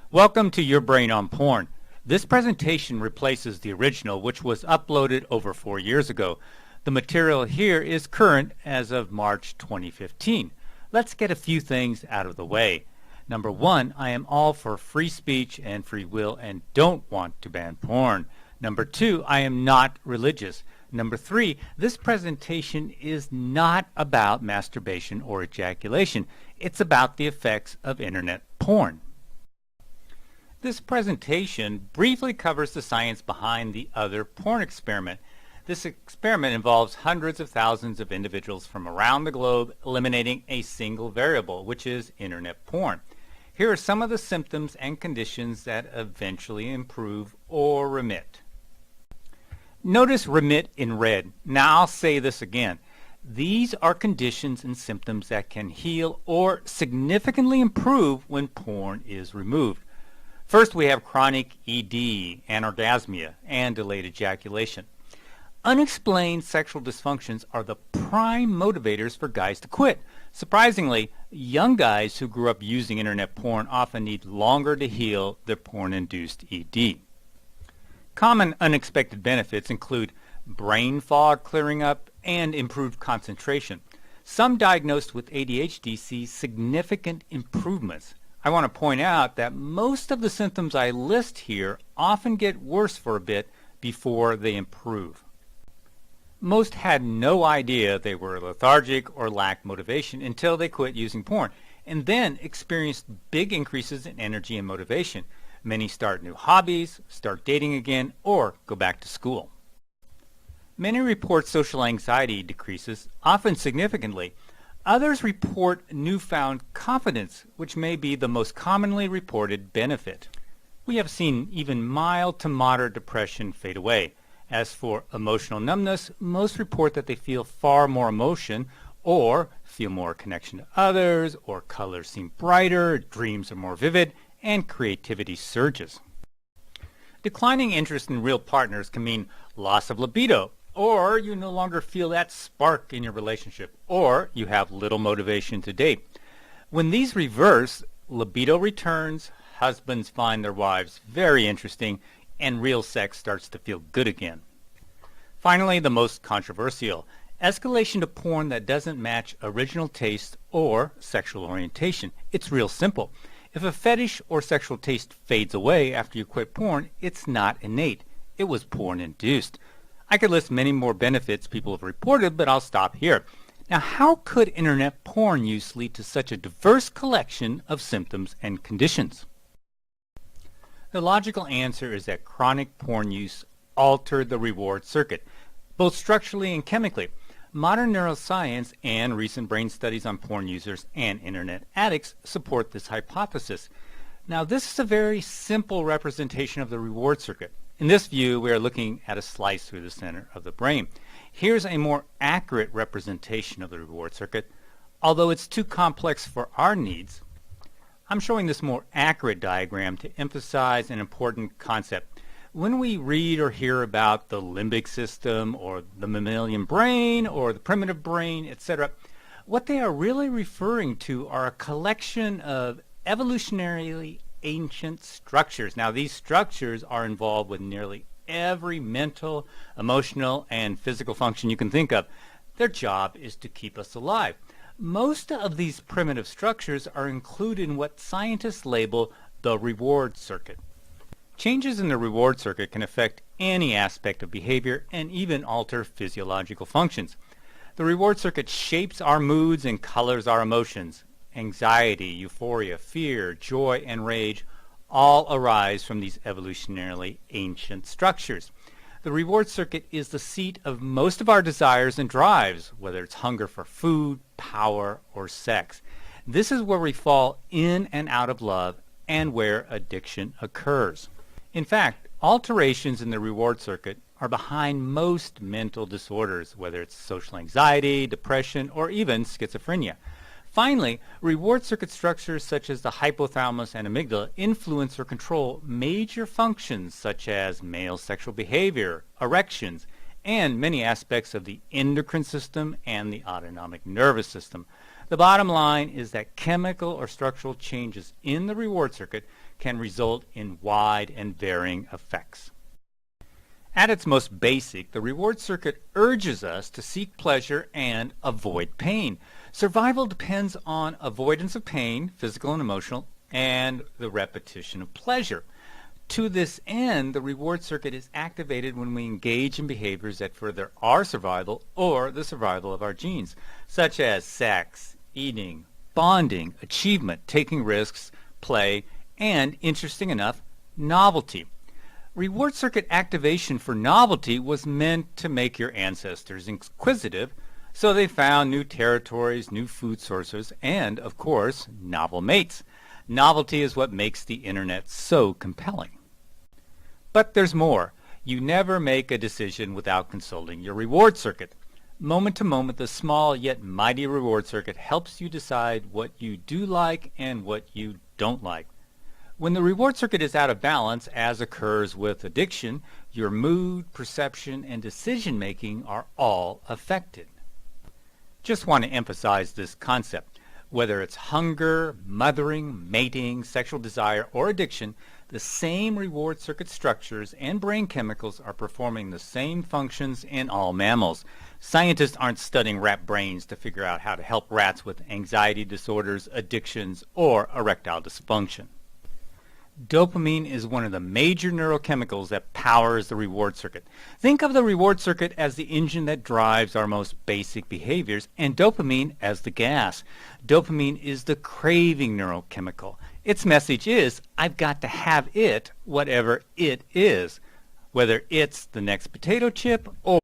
Welcome to Your Brain on Porn. This presentation replaces the original, which was uploaded over 4 years ago. The material here is current as of March 2015. Let's get a few things out of the way. Number one, I am all for free speech and free will and don't want to ban porn. Number two, I am not religious. Number three, this presentation is not about masturbation or ejaculation. It's about the effects of internet porn. This presentation briefly covers the science behind the other porn experiment. This experiment involves hundreds of thousands of individuals from around the globe eliminating a single variable, which is internet porn. Here are some of the symptoms and conditions that eventually improve or remit. Notice remit in red. Now I'll say this again. These are conditions and symptoms that can heal or significantly improve when porn is removed. First, we have chronic ED, anorgasmia, and delayed ejaculation. Unexplained sexual dysfunctions are the prime motivators for guys to quit. Surprisingly, young guys who grew up using internet porn often need longer to heal their porn-induced ED. Common unexpected benefits include brain fog clearing up and improved concentration. Some diagnosed with ADHD see significant improvements. I want to point out that most of the symptoms I list here often get worse for a bit before they improve. Most had no idea they were lethargic or lacked motivation until they quit using porn, and then experienced big increases in energy and motivation. Many start new hobbies, start dating again, or go back to school. Many report social anxiety decreases, often significantly. Others report newfound confidence, which may be the most commonly reported benefit. We have seen even mild to moderate depression fade away. As for emotional numbness, most report that they feel far more emotion, or feel more connection to others, or colors seem brighter, dreams are more vivid, and creativity surges. Declining interest in real partners can mean loss of libido, or you no longer feel that spark in your relationship, or you have little motivation to date. When these reverse, libido returns, husbands find their wives very interesting, and real sex starts to feel good again. Finally, the most controversial, escalation to porn that doesn't match original taste or sexual orientation. It's real simple. If a fetish or sexual taste fades away after you quit porn, it's not innate. It was porn-induced. I could list many more benefits people have reported, but I'll stop here. Now, how could internet porn use lead to such a diverse collection of symptoms and conditions? The logical answer is that chronic porn use altered the reward circuit, both structurally and chemically. Modern neuroscience and recent brain studies on porn users and internet addicts support this hypothesis. Now, this is a very simple representation of the reward circuit. In this view, we are looking at a slice through the center of the brain. Here's a more accurate representation of the reward circuit. Although it's too complex for our needs, I'm showing this more accurate diagram to emphasize an important concept. When we read or hear about the limbic system or the mammalian brain or the primitive brain, etc., what they are really referring to are a collection of evolutionarily ancient structures. Now, these structures are involved with nearly every mental, emotional, and physical function you can think of. Their job is to keep us alive. Most of these primitive structures are included in what scientists label the reward circuit. Changes in the reward circuit can affect any aspect of behavior and even alter physiological functions. The reward circuit shapes our moods and colors our emotions. Anxiety, euphoria, fear, joy, and rage all arise from these evolutionarily ancient structures. The reward circuit is the seat of most of our desires and drives, whether it's hunger for food, power, or sex. This is where we fall in and out of love and where addiction occurs. In fact, alterations in the reward circuit are behind most mental disorders, whether it's social anxiety, depression, or even schizophrenia. Finally, reward circuit structures such as the hypothalamus and amygdala influence or control major functions such as male sexual behavior, erections, and many aspects of the endocrine system and the autonomic nervous system. The bottom line is that chemical or structural changes in the reward circuit can result in wide and varying effects. At its most basic, the reward circuit urges us to seek pleasure and avoid pain. Survival depends on avoidance of pain, physical and emotional, and the repetition of pleasure. To this end, the reward circuit is activated when we engage in behaviors that further our survival or the survival of our genes, such as sex, eating, bonding, achievement, taking risks, play, and, interesting enough, novelty. Reward circuit activation for novelty was meant to make your ancestors inquisitive, so they found new territories, new food sources, and, of course, novel mates. Novelty is what makes the internet so compelling. But there's more. You never make a decision without consulting your reward circuit. Moment to moment, the small yet mighty reward circuit helps you decide what you do like and what you don't like. When the reward circuit is out of balance, as occurs with addiction, your mood, perception, and decision-making are all affected. Just want to emphasize this concept. Whether it's hunger, mothering, mating, sexual desire, or addiction, the same reward circuit structures and brain chemicals are performing the same functions in all mammals. Scientists aren't studying rat brains to figure out how to help rats with anxiety disorders, addictions, or erectile dysfunction. Dopamine is one of the major neurochemicals that powers the reward circuit. Think of the reward circuit as the engine that drives our most basic behaviors, and dopamine as the gas. Dopamine is the craving neurochemical. Its message is, I've got to have it, whatever it is, whether it's the next potato chip or